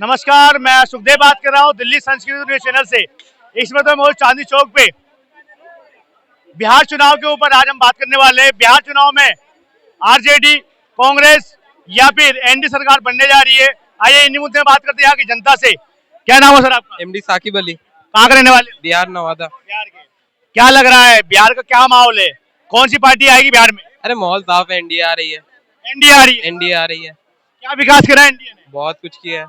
नमस्कार, मैं सुखदेव बात कर रहा हूँ दिल्ली संस्कृति न्यूज चैनल से। इस वक्त मैं चांदनी चौक पे बिहार चुनाव के ऊपर आज हम बात करने वाले हैं। बिहार चुनाव में आरजेडी, कांग्रेस या फिर एनडीए सरकार बनने जा रही है। आइए इन्हीं मुद्दे में बात करते हैं यहाँ की जनता से। क्या नाम है सर आपका? एमडी साकिब अली। कहाँ के रहने वाले? बिहार नवादा। बिहार के। क्या लग रहा है बिहार का क्या माहौल है? कौन सी पार्टी आएगी बिहार में? अरे माहौल साफ है, एनडीए आ रही है। एनडीए आ रही है। एनडीए आ रही है। क्या विकास करा है एनडीए ने? बहुत कुछ किया है।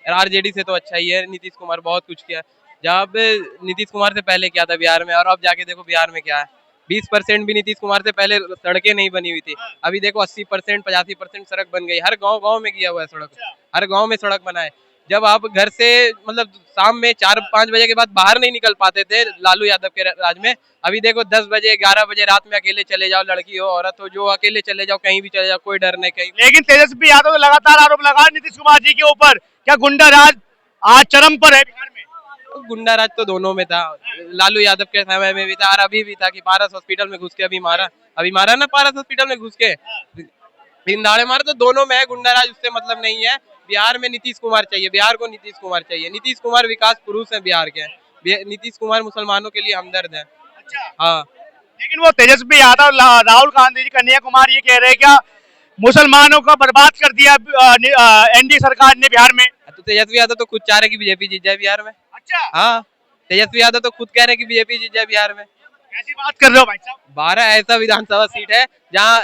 आरजेडी से तो अच्छा ही है। नीतीश कुमार बहुत कुछ किया है। जहाँ पे नीतीश कुमार से पहले क्या था बिहार में, और अब जाके देखो बिहार में क्या है। 20% भी नीतीश कुमार से पहले सड़कें नहीं बनी हुई थी। अभी देखो 80%, 85% सड़क बन गई। हर गांव में किया हुआ है सड़क। हर गांव में सड़क बना है। जब आप घर से मतलब शाम में 4-5 बजे के बाद बाहर नहीं निकल पाते थे लालू यादव के राज में, अभी देखो 10 बजे 11 बजे रात में अकेले चले जाओ, लड़की हो औरत हो, जो अकेले चले जाओ, कहीं भी चले जाओ, कोई डर नहीं कहीं। लेकिन तेजस्वी यादव तो लगातार आरोप लगा नीतीश कुमार जी के ऊपर, क्या गुंडा राज आज चरम पर है बिहार में? गुंडा राज तो दोनों में था। लालू यादव के समय में भी था और अभी भी था कि पारस हॉस्पिटल में घुस के अभी मारा ना, पारस हॉस्पिटल में घुस के दिन दाड़े मारे। तो दोनों में है गुंडा राज, उससे मतलब नहीं है। बिहार में नीतीश कुमार चाहिए, बिहार को नीतीश कुमार चाहिए। नीतीश कुमार विकास पुरुष है बिहार के। नीतीश कुमार मुसलमानों के लिए हमदर्द है। अच्छा। हाँ, लेकिन वो तेजस्वी यादव, राहुल गांधी जी, कन्हैया कुमार ये कह रहे हैं क्या मुसलमानों का बर्बाद कर दिया एनडीए सरकार ने बिहार में? तो तेजस्वी यादव तो खुद चाह रहे कि बीजेपी जीत जाए बिहार में। अच्छा। हाँ, तेजस्वी यादव तो खुद कह रहे हैं कि बीजेपी जीत जाए बिहार में। कैसी बात कर रहे हो भाई साहब? 12 ऐसा विधानसभा सीट है जहाँ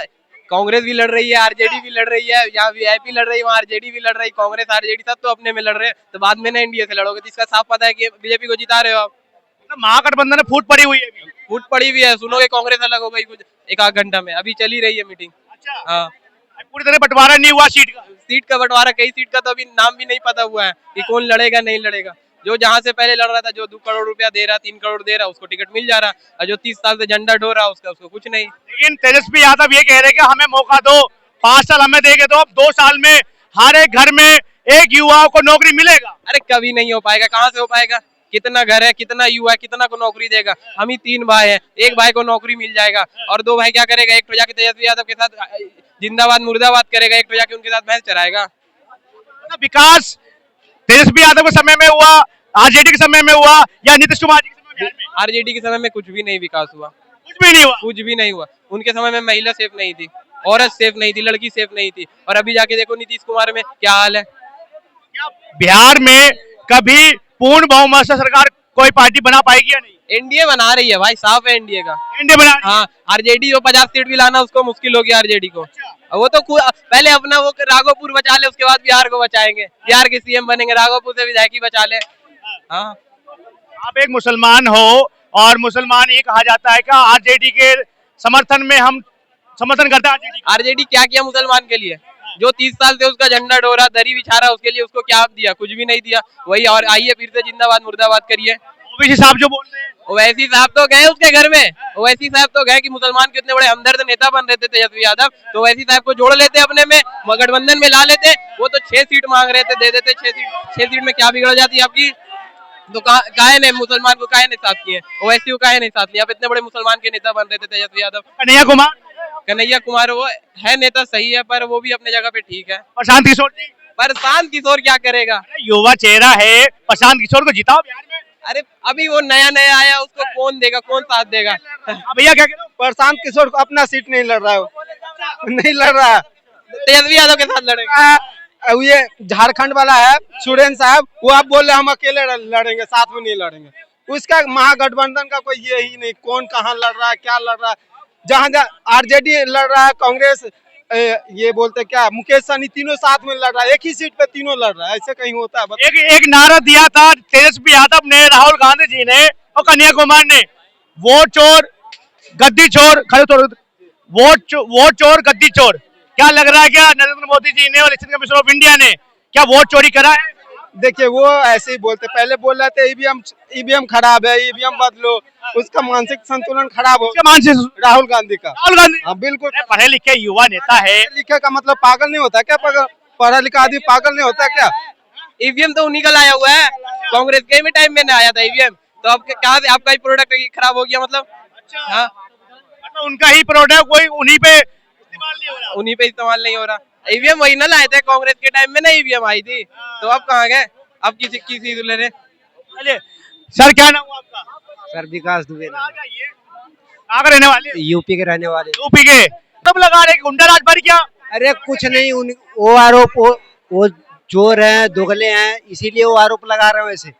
कांग्रेस भी लड़ रही है, आरजेडी भी लड़ रही है, यहाँ वीआईपी लड़ रही है, वहाँ आरजेडी भी लड़ रही है। कांग्रेस आरजेडी सब तो अपने में लड़ रहे हैं, तो बाद में ना एनडीए से लड़ोगे तो इसका साफ पता है कि बीजेपी को जिता रहे हो आप। मतलब महागठबंधन में फूट पड़ी हुई है अभी। फूट पड़ी हुई है। सुनोगे कांग्रेस अलग हो गई कुछ एक आध घंटा में, अभी चली रही है मीटिंग। अच्छा। हाँ, पूरी तरह बंटवारा नहीं हुआ सीट का। सीट का बंटवारा, कई सीट का तो अभी नाम भी नहीं पता हुआ है कि कौन लड़ेगा नहीं लड़ेगा। जो जहाँ से पहले लड़ रहा था, जो 2 करोड़ रुपया दे रहा, 3 करोड़ दे रहा, उसको टिकट मिल जा रहा, और जो 30 साल से झंडा ढो रहा उसको कुछ नहीं। लेकिन तेजस्वी यादव ये कह रहे हैं कि हमें मौका दो, 5 साल हमें देंगे तो अब 2 साल में हर एक घर में एक युवाओं को नौकरी मिलेगा। अरे कभी नहीं हो पाएगा। कहाँ से हो पाएगा? कितना घर है, कितना युवा है, कितना को नौकरी देगा? हम ही 3 भाई हैं, एक भाई को नौकरी मिल जाएगा और 2 भाई क्या करेगा? एक तो जाके तेजस्वी यादव के साथ जिंदाबाद मुर्दाबाद करेगा, एक तो जाके उनके साथ भैंस चराएगा। मतलब विकास तेजस्वी यादव के समय में हुआ, आरजेडी के समय में हुआ या नीतीश कुमार जी के समय में? बिहार में आरजेडी के समय में कुछ भी नहीं विकास हुआ। कुछ भी नहीं हुआ। कुछ भी नहीं हुआ। उनके समय में महिला सेफ नहीं थी, औरत सेफ नहीं थी, लड़की सेफ नहीं थी, और अभी जाके देखो नीतीश कुमार में क्या हाल है। क्या बिहार में कभी पूर्ण बहुमत से सरकार कोई पार्टी बना पाएगी या नहीं? एनडीए बना रही है भाई, साफ है एनडीए का। एनडीए बना रही है। हाँ, आरजेडी को 50 सीट भी लाना उसको मुश्किल हो गया आरजेडी को। वो तो पहले अपना वो राघोपुर बचा ले, उसके बाद बिहार को बचाएंगे। बिहार के सीएम बनेंगे, राघोपुर से विधायक ही बचा ले। हाँ, आप एक मुसलमान हो और मुसलमान ये कहा जाता है कि आरजेडी के समर्थन में हम समर्थन करते हैं आरजेडी। आरजेडी क्या किया मुसलमान के लिए? जो 30 साल से उसका झंडा डोरा दरी बिछा रहा, उसके लिए उसको क्या दिया? कुछ भी नहीं दिया। वही और आइए फिर से जिंदाबाद मुर्दाबाद करिए। ओबीसी साहब जो बोल रहे हैं, ओवैसी साहब तो गए उसके घर में। ओवैसी साहब तो गए कि मुसलमान के इतने बड़े हमदर्द नेता बन रहे थे तेजस्वी यादव, तो ओवैसी साहब को जोड़ लेते अपने में, गठबंधन में ला लेते। वो तो 6 सीट मांग रहे थे, दे देते 6 सीट में क्या बिगड़ जाती आपकी? तो काहे ने मुसलमान को काहे नहीं साथ किए? ओवैसी को काहे नहीं साथ लिया? आप इतने बड़े मुसलमान के नेता बन रहे थे तेजस्वी यादव। कन्हैया कुमार वो है नेता सही है, पर वो भी अपने जगह पे ठीक है। प्रशांत किशोर जी, प्रशांत किशोर क्या करेगा? युवा चेहरा है, प्रशांत किशोर को जिताओ बिहार में। अरे अभी वो नया नया आया, उसको कौन देगा, कौन साथ देगा? भैया क्या कह रहे हो? प्रशांत किशोर को अपना सीट नहीं लड़ रहा है, नहीं लड़ रहा है। तेजस्वी यादव के साथ लड़ेगा। ये झारखंड वाला है सुरेंद्र साहब, वो आप बोल रहे हम अकेले लड़ेंगे, साथ में नहीं लड़ेंगे। उसका महागठबंधन का कोई ये ही नहीं, कौन कहाँ लड़ रहा है, क्या लड़ रहा है। जहाँ जहाँ आरजेडी लड़ रहा है, कांग्रेस ये बोलते क्या, मुकेश सहनी, तीनों साथ में लड़ रहा है। एक ही सीट पे तीनों लड़ रहा है, ऐसे कहीं होता है? एक नारा दिया था तेजस्वी यादव ने, राहुल गांधी जी ने और कन्हैया कुमार ने, वोट चोर गद्दी चोर, वोट चोर गद्दी चोर। क्या लग रहा है, क्या नरेंद्र मोदी जी ने और इलेक्शन कमीशन ऑफ इंडिया ने क्या वोट चोरी करा है? देखिए वो ऐसे ही बोलते, पहले बोल रहे थे ईवीएम खराब है, ईवीएम बदलो। उसका मानसिक संतुलन खराब हो। राहुल गांधी का। राहुल गांधी, हाँ बिल्कुल। पढ़े लिखे युवा नेता है। लिखे का मतलब पागल नहीं होता क्या? पढ़ा लिखा आदमी पागल नहीं होता क्या? ईवीएम तो उन्हीं का लाया हुआ है, कांग्रेस के में टाइम में ना आया था ईवीएम। तो अब कहाँ से आपका ही प्रोडक्ट खराब हो गया मतलब? हाँ, उनका ही प्रोडक्ट, कोई उन्हीं पे इस्तेमाल नहीं हो रहा। ईवीएम वही ना लाए थे कांग्रेस के टाइम में ना, ईवीएम आई थी, तो अब कहाँ गए? अब किसी ले रहे। चलिए सर, क्या नाम हुआ आपका? सर विकास दुबे कहाँ के रहने वाले? यूपी के रहने वाले। यूपी के। तब लगा रहे गुंडा राज भर क्या? अरे कुछ नहीं, वो आरोप वो चोर हैं, दोगले हैं, इसीलिए वो आरोप लगा रहे हैं। वैसे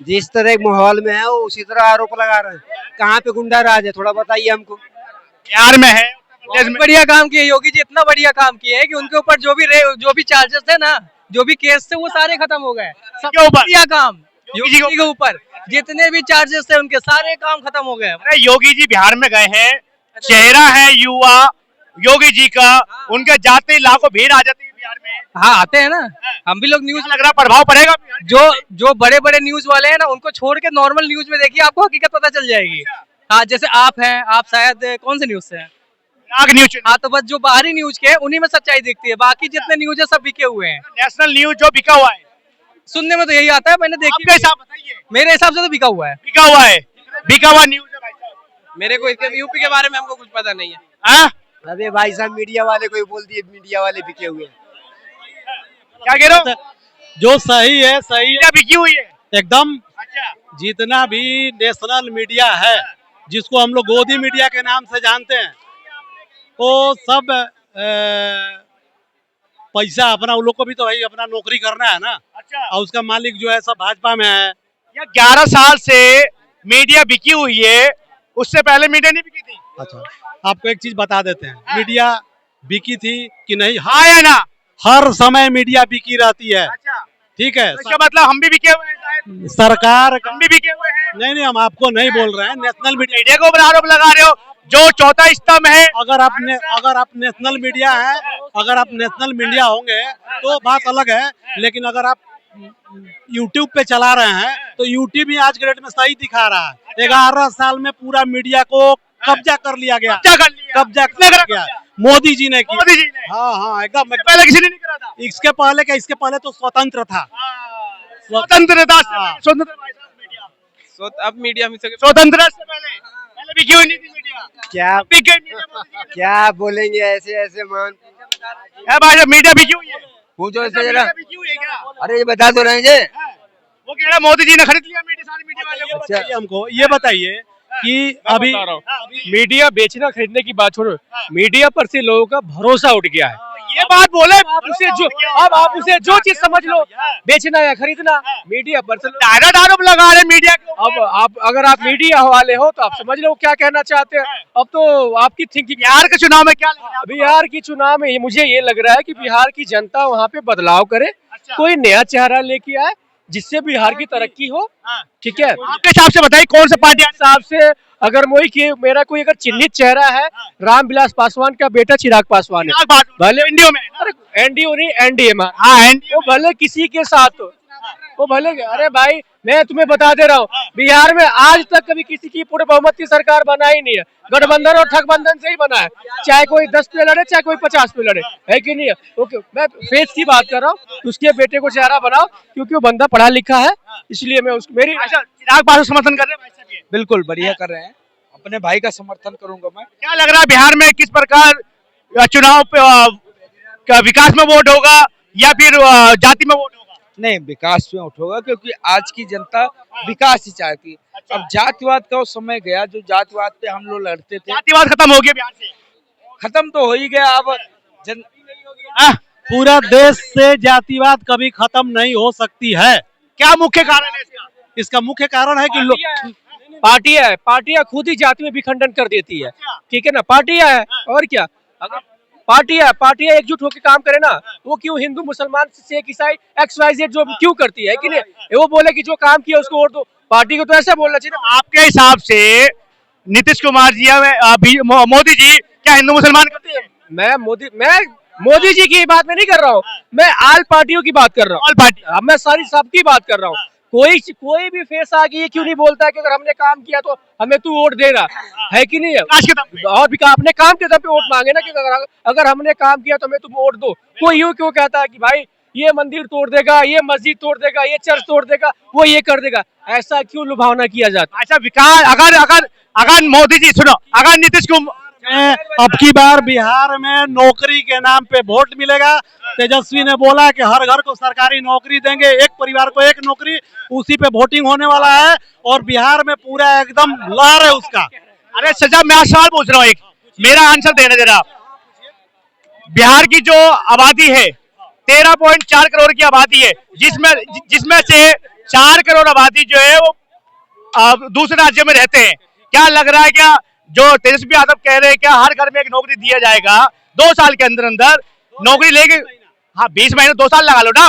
जिस तरह के माहौल में है वो उसी तरह आरोप लगा रहे हैं। कहाँ पे गुंडा राज है, थोड़ा बताइए हमको। बिहार में है, उत्तर प्रदेश में। बढ़िया काम किए योगी जी, इतना बढ़िया काम किए है कि उनके ऊपर जो भी चार्जेस थे ना, जो भी केस थे, वो सारे खत्म हो गए। के ऊपर? बढ़िया काम योगी जी योगी जी के ऊपर, जितने भी चार्जेस थे उनके सारे काम खत्म हो गए। अरे योगी जी बिहार में गए हैं, चेहरा है युवा योगी जी का, उनके जाते ही लाखों भीड़ आ जाती है बिहार में। हाँ, आते हैं ना, हम भी लोग न्यूज लग रहा प्रभाव पड़ेगा बिहार में? जो बड़े बड़े न्यूज वाले हैं ना, उनको छोड़ के नॉर्मल न्यूज में देखिए, आपको हकीकत पता चल जाएगी। हाँ, जैसे आप हैं, आप शायद कौन से न्यूज से हैं? नाग न्यूज। हाँ, तो बस जो बाहरी न्यूज के हैं उन्हीं में सच्चाई दिखती है, बाकी जितने न्यूज है सब बिके हुए हैं। नेशनल न्यूज जो बिका हुआ है, सुनने में तो यही आता है, मैंने देखी। आपके हिसाब बताइए। मेरे हिसाब से तो बिका हुआ है। बिका हुआ है, बिका हुआ न्यूज है भाई साहब। मेरे को इसके यूपी के बारे में हमको कुछ पता नहीं है। हाँ? अरे भाई साहब, मीडिया वाले को ही बोल दिए, मीडिया वाले बिके हुए हैं। क्या कह रहे हो? जो सही है सही है मीडिया बिकी हुई है एकदम। अच्छा। जितना भी नेशनल मीडिया है, जिसको हम लोग गोदी मीडिया के नाम से जानते हैं, वो सब पैसा अपना, उन लोग को भी तो भाई अपना नौकरी करना है ना। अच्छा। और उसका मालिक जो है सब भाजपा में है। या 11 साल से मीडिया बिकी हुई है, उससे पहले मीडिया नहीं बिकी थी। अच्छा, आपको एक चीज बता देते हैं, मीडिया बिकी थी कि नहीं? हाँ या ना? हर समय मीडिया बिकी रहती है। अच्छा, ठीक है। तो इसका मतलब हम भी बिके हुए हैं शायद? सरकार हम भी बिके हुए हैं? नहीं, हम आपको नहीं बोल रहे हैं, नेशनल मीडिया। मीडिया के ऊपर आरोप लगा रहे हो, जो चौथा स्तंभ है। अगर आप नेशनल मीडिया है, अगर आप नेशनल मीडिया होंगे तो बात अलग है, लेकिन अगर आप YouTube पे चला रहे हैं तो YouTube भी आज के डेट में सही दिखा रहा है। 11 साल में पूरा मीडिया को कब्जा कर लिया गया। कब्जा कर लिया गया, मोदी जी ने किया। मोदी जी ने? हाँ, एकदम। पहले किसी ने नहीं करा था। इसके पहले तो स्वतंत्र था। स्वतंत्रता से हाँ। स्वतंत्र भाई साहब मीडिया। अब मीडिया में से स्वतंत्रता से पहले बिकी हुई नहीं थी मीडिया। क्या बिक गई मीडिया मोदी जी ने। क्या बोलेंगे ऐसे ऐसे मान। है भाई साहब, मीडिया बिकी हुई है। पूछो इससे मीडिया जरा। बिकी हुई है क्या? अरे ये बता तो रहे हैं। वो कह रहा मोदी जी ने खरीद लिया मीडिया, सारी मीडिया वाले को। बताइए हमको, ये बताइए कि अभी मीडिया बेचना खरीदने की बात छोड़ो, मीडिया पर से लोगों का भरोसा उठ गया है। ये बात बोले आप उसे जो चीज समझ लो, बेचना या खरीदना, मीडिया पर से डायरेक्ट आरोप लगा रहे मीडिया के ऊपर। अब आप अगर आप मीडिया वाले हो तो आप समझ लो क्या कहना चाहते हैं। अब तो आपकी थिंकिंग। बिहार के चुनाव में क्या लग रहा है? बिहार की चुनाव में मुझे ये लग रहा है कि बिहार की जनता वहाँ पे बदलाव करे, कोई नया चेहरा लेके आए जिससे बिहार की तरक्की हो। ठीक है, आपके हिसाब से बताइए कौन सा पार्टी? हिसाब से अगर मेरा कोई अगर चिन्हित चेहरा है, रामविलास पासवान का बेटा चिराग पासवान है। भले एनडीओ में? अरे एनडीओ नहीं, एनडीए में। हाँ, एनडीओ। वो भले किसी के साथ हो, वो भले। अरे भाई, मैं तुम्हें बता दे रहा हूँ, बिहार में आज तक कभी किसी की पूर्ण बहुमत की सरकार बना ही नहीं है। गठबंधन और ठगबंधन से ही बना है, चाहे कोई 10 पे लड़े, चाहे कोई 50 पे लड़े, है कि नहीं है? ओके, मैं फेस की बात कर रहा हूँ। उसके बेटे को चेहरा बनाओ, क्योंकि वो बंदा पढ़ा लिखा है, इसलिए मैं मेरी चिराग पासवान समर्थन कर रहे हैं भाई साहब ये? बिल्कुल बढ़िया कर रहे हैं, अपने भाई का समर्थन करूंगा मैं। क्या लग रहा है बिहार में किस प्रकार चुनाव पे विकास में वोट होगा या फिर जाति में वोट होगा? नहीं, विकास में उठोगा, क्योंकि आज की जनता विकास ही चाहती है। अब जातिवाद का वो समय गया जो जातिवाद पे हम लोग लड़ते थे, जातिवाद खत्म हो गया बिहार से? खत्म तो हो ही गया। अब पूरा देश से जातिवाद कभी खत्म नहीं हो सकती है। क्या मुख्य कारण है इसका? इसका मुख्य कारण है कि पार्टियां खुद ही जाति में विखंडन कर देती है। ठीक है ना, पार्टियां है और क्या। अगर पार्टियां एकजुट होकर काम करे ना, वो क्यों हिंदू मुसलमान सिख ईसाई XYZ जो क्यों करती है कि नहीं? वो बोले कि जो काम किया उसको वोट दो, पार्टी को तो ऐसा बोलना चाहिए ना। आपके हिसाब से नीतीश कुमार जी या मोदी जी क्या हिंदू मुसलमान करते हैं? मैं मोदी जी की बात में नहीं कर रहा हूँ, मैं आल पार्टियों की बात कर रहा हूँ। All party? मैं सारी सबकी बात कर रहा हूँ। कोई भी फेस आ गई, क्यों नहीं बोलता है कि अगर हमने काम किया तो हमें तू वोट दे रहा है कि नहीं है? और भी अपने काम के दम पे वोट मांगे ना, कि अगर हमने काम किया तो हमें तुम वोट दो। कोई यूं क्यों कहता है कि भाई ये मंदिर तोड़ देगा, ये मस्जिद तोड़ देगा, ये चर्च तोड़ देगा, वो ये कर देगा? ऐसा क्यों लुभावना किया जाता है? अच्छा, विकास अगर मोदी जी सुनो, अगर नीतीश कुमार अब की बार बिहार में नौकरी के नाम पे वोट मिलेगा। तेजस्वी ने बोला कि हर घर को सरकारी नौकरी देंगे, एक परिवार को एक नौकरी, उसी पे वोटिंग होने वाला है और बिहार में पूरा एकदम लहर है उसका। अरे सजा, मैं आज सवाल पूछ रहा हूँ, एक मेरा आंसर देना जरा। बिहार की जो आबादी है 13.4 करोड़ की आबादी है, जिसमें से 4 करोड़ आबादी जो है वो दूसरे राज्यों में रहते हैं। क्या लग रहा है, क्या जो तेजस्वी यादव कह रहे हैं, क्या हर घर में एक नौकरी दिया जाएगा 2 साल के अंदर अंदर नौकरी लेके? हाँ 20 महीने 2 साल लगा लो ना,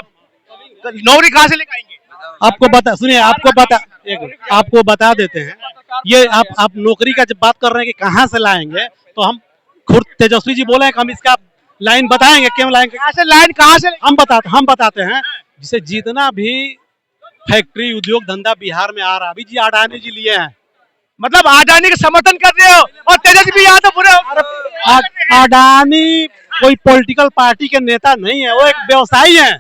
नौकरी कहाँ से लेके आएंगे? सुनिए, आपको बता देते हैं। ये आप नौकरी का जब बात कर रहे हैं कि कहाँ से लाएंगे, तो हम खुद तेजस्वी जी बोले कि हम इसका लाइन बताएंगे, क्यों लाएंगे, लाइन कहाँ से हम बताते हैं। जिसे जितना भी फैक्ट्री उद्योग धंधा बिहार में आ रहा, अभी जी अडानी जी लिए हैं, मतलब अडानी का समर्थन कर रहे हो और तेजस्वी यादव पूरे। अडानी कोई पॉलिटिकल पार्टी के नेता नहीं है, वो एक व्यवसायी है।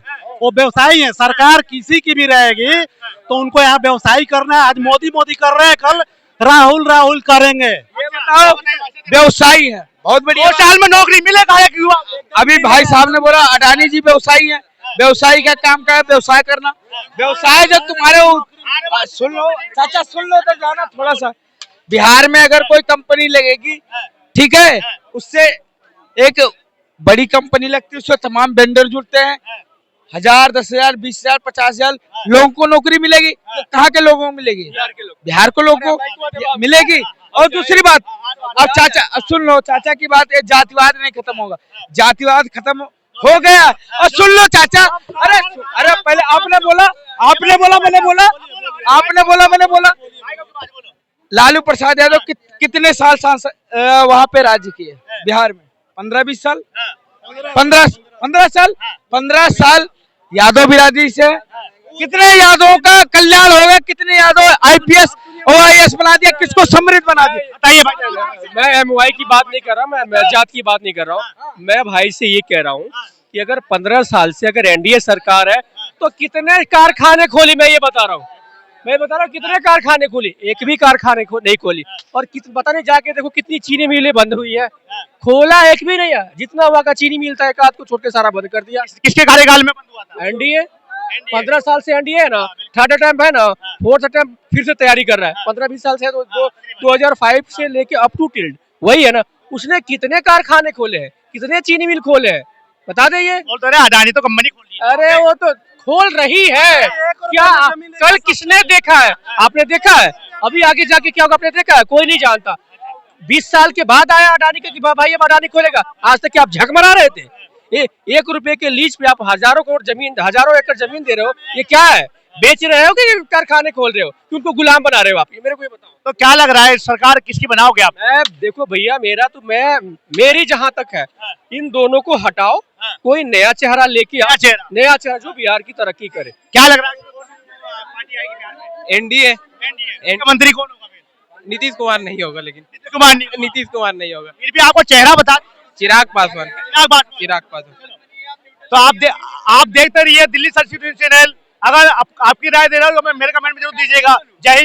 वो व्यवसायी है, सरकार किसी की भी रहेगी तो उनको यहाँ व्यवसायी करना है। आज मोदी कर रहे हैं, कल राहुल करेंगे। व्यवसायी है, बहुत बढ़िया। 2 साल में नौकरी मिलेगा एक युवा? अभी भाई साहब ने बोला अडानी जी व्यवसायी है। व्यवसायी का काम क्या है? व्यवसाय करना। व्यवसाय जब तुम्हारे सुन लो चाचा, सुन लो तो जाना थोड़ा सा। बिहार में अगर कोई कंपनी लगेगी, ठीक है, उससे एक बड़ी कंपनी लगती है, उससे तमाम वेंडर जुड़ते हैं, 1000, 10,000, 20,000, 50,000 लोगों को नौकरी मिलेगी। कहाँ के लोगों को मिलेगी? बिहार को लोगों को मिलेगी। और दूसरी बात, अब चाचा सुन लो, चाचा की बात, जातिवाद नहीं खत्म होगा, जातिवाद खत्म हो गया। और सुन लो चाचा, अरे पहले आपने बोला मैंने बोला लालू प्रसाद यादव कितने साल सांसद वहां पे राज्य किए बिहार में? 15-20 साल, 15 साल यादव बिरादरी से कितने यादवों का कल्याण हो गया, कितने यादव IPS OIS बना दिया, किसको समृद्ध बना दिया? बताइए भाई। मैं MY की बात नहीं कर रहा, मैं जात की बात नहीं कर रहा हूँ। मैं भाई से ये कह रहा हूँ कि अगर 15 साल से अगर NDA सरकार है तो कितने कारखाने खोली, मैं बता रहा हूँ कितने कारखाने खोली, एक भी कारखाने नहीं खोली। और पता नहीं जाके देखो कितनी चीनी मिलें बंद हुई है, खोला एक भी नहीं है। जितना हुआ का चीनी मिलता है, एक आध को छोड़ के सारा बंद कर दिया। किसके कार्यकाल में बंद हुआ था? NDA 15 साल से NDA है ना, थर्ड अटेम्प्ट है ना, फोर्थ अटेम्प्ट फिर से तैयारी कर रहा है। 15-20 साल से, तो 2005 से लेके अप टू टिल वही है ना। उसने कितने कारखाने खोले हैं, कितने चीनी मिल खोले हैं, बता दे। ये बोल तो रहे अडानी तो कंपनी खोली है। अरे वो तो खोल रही है, क्या कल किसने देखा है? आपने देखा है? अभी आगे जाके क्या होगा आपने देखा है? कोई नहीं जानता। 20 साल के बाद आया अडानी के कि भाई अब अडानी खोलेगा। आज तक क्या आप झक मरा रहे थे? 1 रुपए के लीज पे आप हजारों एकड़ जमीन दे रहे हो। ये क्या है? बेच रहे हो कि कारखाने खोल रहे हो कि उनको गुलाम बना रहे हो आप? ये मेरे को ये बताओ। तो क्या लग रहा है, सरकार किसकी बनाओगे आप? देखो भैया, मेरी जहां तक है, इन दोनों को हटाओ, कोई नया चेहरा लेके आओ, नया चेहरा जो बिहार की तरक्की करे। क्या लग रहा है, पार्टी आएगी बिहार में? NDA मंत्री कौन होगा फिर? नीतीश कुमार नहीं होगा, लेकिन नीतीश कुमार नहीं होगा। फिर भी आपको चेहरा बता। चिराग पासवान। तो आप देखते रहिए दिल्ली सर्च चैनल। अगर आपकी राय दे रहा हूँ तो मेरे कमेंट में जरूर दीजिएगा। जय हिंद।